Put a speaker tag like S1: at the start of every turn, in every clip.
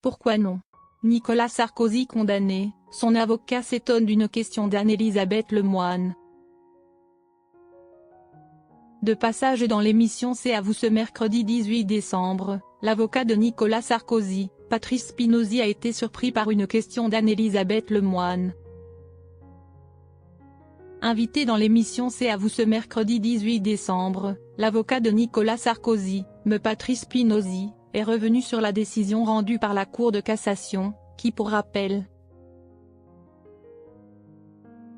S1: Pourquoi non? Nicolas Sarkozy condamné, son avocat s'étonne d'une question d'Anne-Elisabeth Lemoine. De passage dans l'émission C'est à vous ce mercredi 18 décembre, l'avocat de Nicolas Sarkozy, Patrice Spinozzi a été surpris par une question d'Anne-Elisabeth Lemoine. Invité dans l'émission C'est à vous ce mercredi 18 décembre, l'avocat de Nicolas Sarkozy, M. Patrice Spinozzi, est revenu sur la décision rendue par la Cour de cassation, qui pour rappel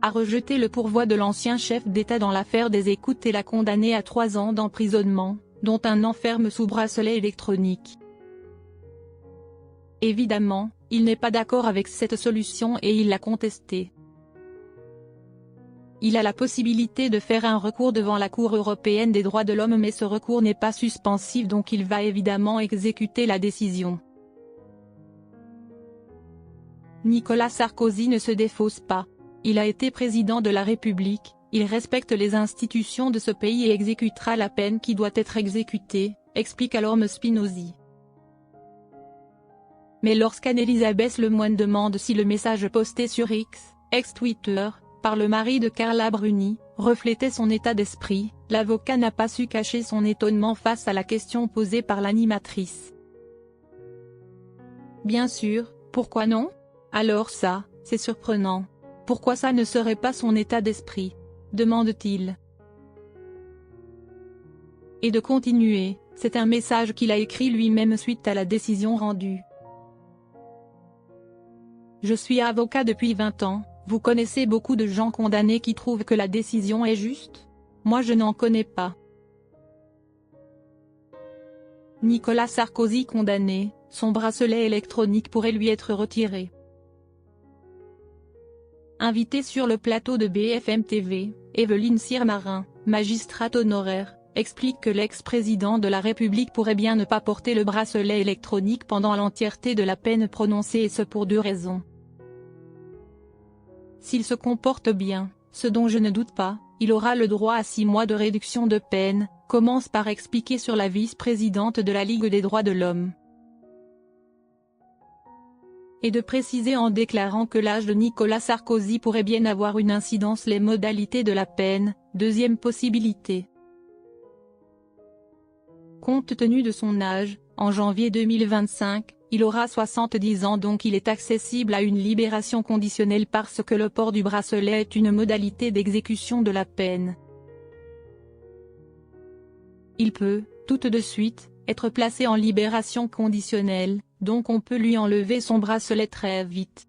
S1: a rejeté le pourvoi de l'ancien chef d'État dans l'affaire des écoutes et l'a condamné à 3 ans d'emprisonnement, dont 1 an ferme sous bracelet électronique. Évidemment, il n'est pas d'accord avec cette solution et il l'a contestée. Il a la possibilité de faire un recours devant la Cour européenne des droits de l'homme mais ce recours n'est pas suspensif donc il va évidemment exécuter la décision. Nicolas Sarkozy ne se défausse pas. Il a été président de la République, il respecte les institutions de ce pays et exécutera la peine qui doit être exécutée, explique alors M. Spinozzi. Mais lorsqu'Anne-Elisabeth Lemoine demande si le message posté sur X, ex-Twitter, par le mari de Carla Bruni, reflétait son état d'esprit, l'avocat n'a pas su cacher son étonnement face à la question posée par l'animatrice. Bien sûr, pourquoi non? Alors ça, c'est surprenant. Pourquoi ça ne serait pas son état d'esprit? Demande-t-il. Et de continuer, c'est un message qu'il a écrit lui-même suite à la décision rendue. Je suis avocat depuis 20 ans. Vous connaissez beaucoup de gens condamnés qui trouvent que la décision est juste? Moi je n'en connais pas. Nicolas Sarkozy condamné, son bracelet électronique pourrait lui être retiré. Invitée sur le plateau de BFM TV, Évelyne Sirmarin, magistrate honoraire, explique que l'ex-président de la République pourrait bien ne pas porter le bracelet électronique pendant l'entièreté de la peine prononcée et ce pour 2 raisons. S'il se comporte bien, ce dont je ne doute pas, il aura le droit à 6 mois de réduction de peine, commence par expliquer sur la vice-présidente de la Ligue des droits de l'homme. Et de préciser en déclarant que l'âge de Nicolas Sarkozy pourrait bien avoir une incidence les modalités de la peine, deuxième possibilité. Compte tenu de son âge, en janvier 2025, il aura 70 ans donc il est accessible à une libération conditionnelle parce que le port du bracelet est une modalité d'exécution de la peine. Il peut, tout de suite, être placé en libération conditionnelle, donc on peut lui enlever son bracelet très vite.